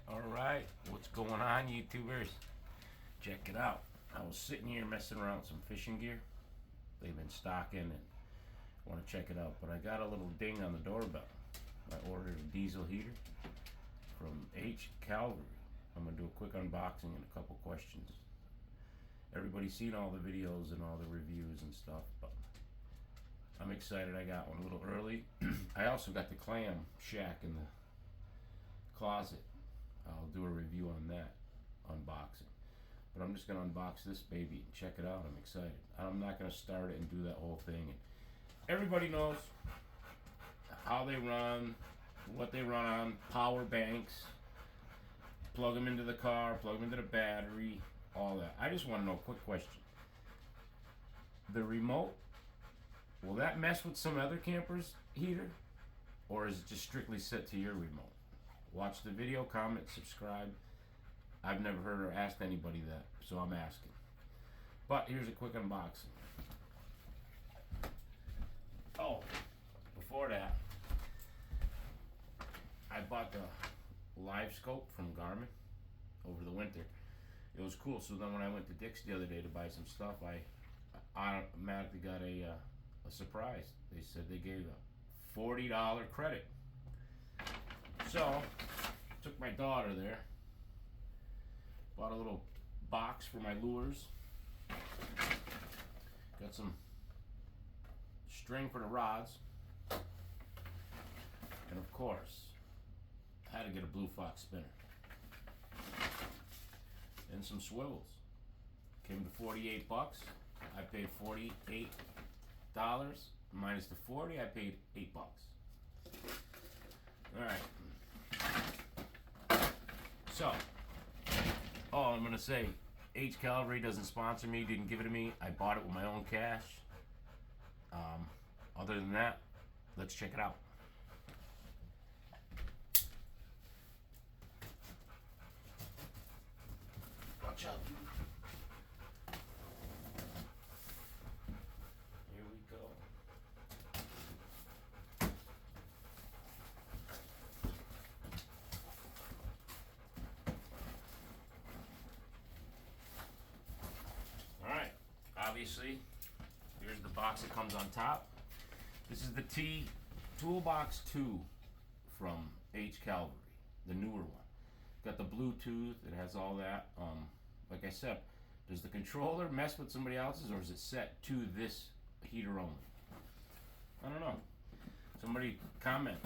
Alright, what's going on, YouTubers? Check it out. I was sitting here messing around with some fishing gear. They've been stocking and want to check it out, but I got a little ding on the doorbell. I ordered a diesel heater from calvory. I'm going to do a quick unboxing and a couple questions. Everybody's seen all the videos and all the reviews and stuff, but I'm excited I got one a little early. I also got the clam shack in the closet. I'll do a review on that unboxing, but I'm just gonna unbox this baby and check it out. I'm excited. I'm not gonna start it and do that whole thing. And everybody knows how they run, what they run on, power banks, plug them into the car, plug them into the battery, all that. I just want to know a quick question. The remote, will that mess with some other camper's heater, or is it just strictly set to your remote? Watch the video, comment, subscribe. I've never heard or asked anybody that, so I'm asking. But here's a quick unboxing. Oh, before that, I bought the live scope from Garmin over the winter. It was cool. So then when I went to Dick's the other day to buy some stuff, I automatically got a surprise. They said they gave a $40 credit. So, took my daughter there, bought a little box for my lures, got some string for the rods, and of course, I had to get a Blue Fox spinner, and some swivels. Came to 48 bucks. I paid $48 minus the 40. I paid 8 bucks. All right. So, I'm gonna say, calvory doesn't sponsor me, didn't give it to me. I bought it with my own cash. Other than that, let's check it out. Watch out, dude. Here we go. Alright, obviously, here's the box that comes on top. This is the Toolbox 2 from calvory, the newer one. Got the Bluetooth, it has all that. Like I said, does the controller mess with somebody else's, or is it set to this heater only? I don't know. Somebody comment.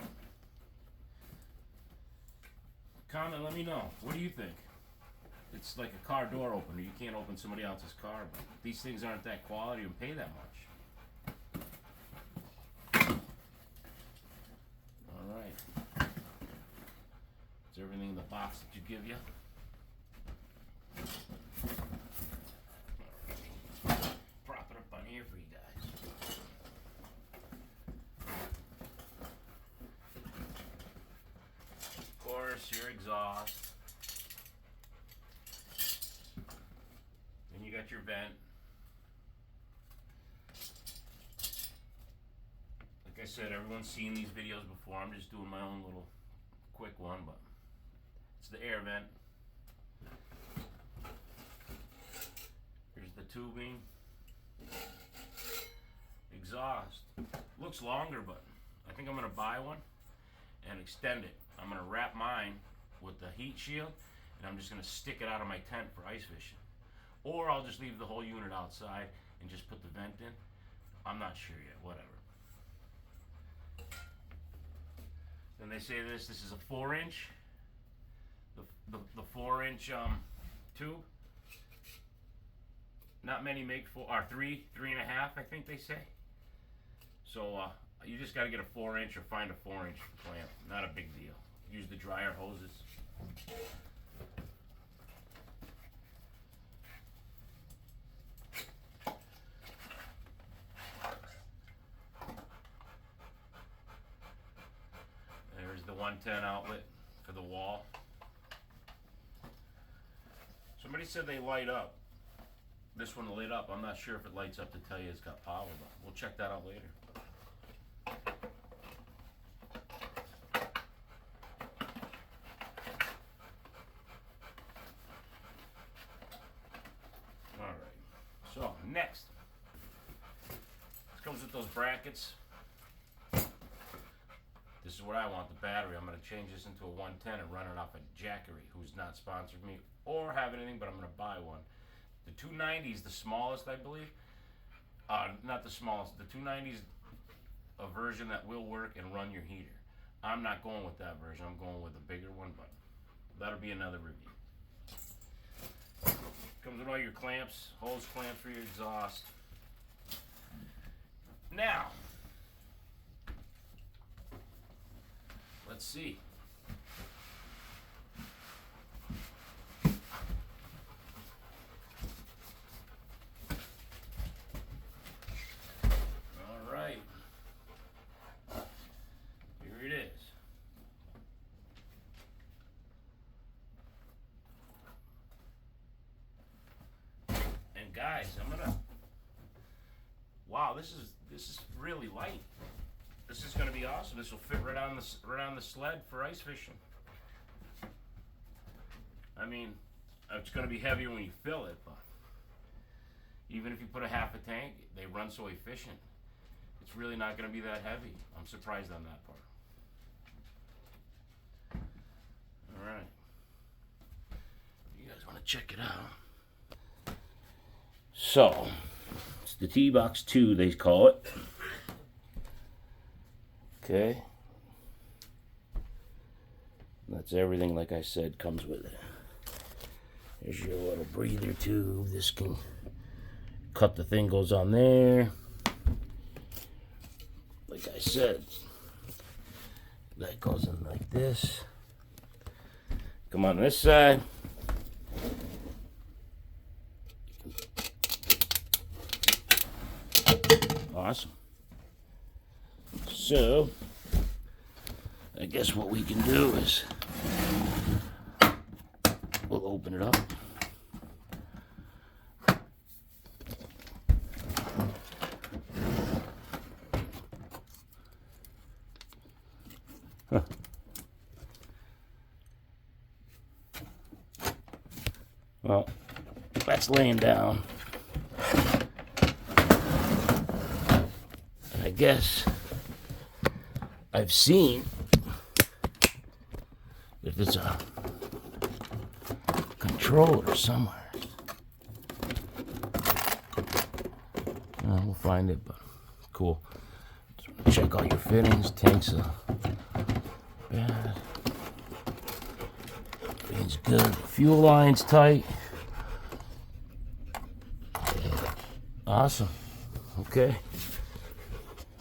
Comment, let me know. What do you think? It's like a car door opener. You can't open somebody else's car, but these things aren't that quality and pay that much. Alright. It's everything in the box that you give you. Alright. Prop it up on here for you guys. Of course, your exhaust. Then you got your vent. Like I said, everyone's seen these videos before. I'm just doing my own little quick one, but it's the air vent. Here's the tubing. Exhaust. Looks longer, but I think I'm going to buy one and extend it. I'm going to wrap mine with the heat shield, and I'm just going to stick it out of my tent for ice fishing. Or I'll just leave the whole unit outside and just put the vent in. I'm not sure yet, whatever. Then they say this is a 4-inch. The 4-inch tube. Not many make 4, or 3.5, I think they say. So you just got to get a 4-inch or find a 4-inch clamp. Not a big deal. Use the dryer hoses. There's the 110 outlet for the wall. Somebody said they light up. This one lit up. I'm not sure if it lights up to tell you it's got power, but we'll check that out later. at those brackets. This is what I want, the battery. I'm going to change this into a 110 and run it off of Jackery, who's not sponsored me or have anything, but I'm going to buy one. The 290 is the smallest, I believe. Not the smallest. The 290 is a version that will work and run your heater. I'm not going with that version. I'm going with a bigger one, but that'll be another review. Comes with all your clamps, hose clamps for your exhaust. Now, let's see. All right. Here it is. And guys, wow, this is really light. This is going to be awesome. This will fit right on the sled for ice fishing. I mean, it's going to be heavier when you fill it, but even if you put a half a tank, they run so efficient. It's really not going to be that heavy. I'm surprised on that part. All right. You guys want to check it out? So, it's the tb2, they call it. Okay. That's everything, like I said, comes with it. There's your little breather tube. This can cut, the thing goes on there. Like I said, that goes in like this. Come on this side. Awesome. So, I guess what we can do is we'll open it up. Huh. Well, that's laying down. I guess I've seen that there's a controller somewhere. We'll find it, but cool. Check all your fittings. Tanks are bad. Fittings good. Fuel line's tight. Awesome. Okay.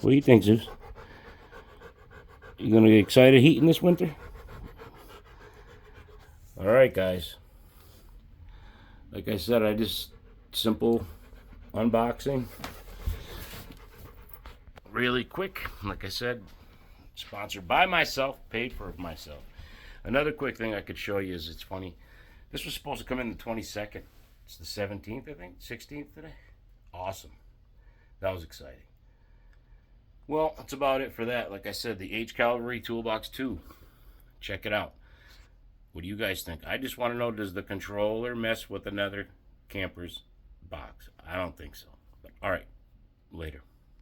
What do you think, Zeus? You gonna get excited heating this winter? Alright, guys. Like I said, I just simple unboxing. Really quick. Like I said, sponsored by myself, paid for myself. Another quick thing I could show you is, it's funny. This was supposed to come in the 22nd. It's the 17th, I think. 16th today. Awesome. That was exciting. Well, that's about it for that. Like I said, the calvory Toolbox 2. Check it out. What do you guys think? I just want to know, does the controller mess with another camper's box? I don't think so. But, all right. Later.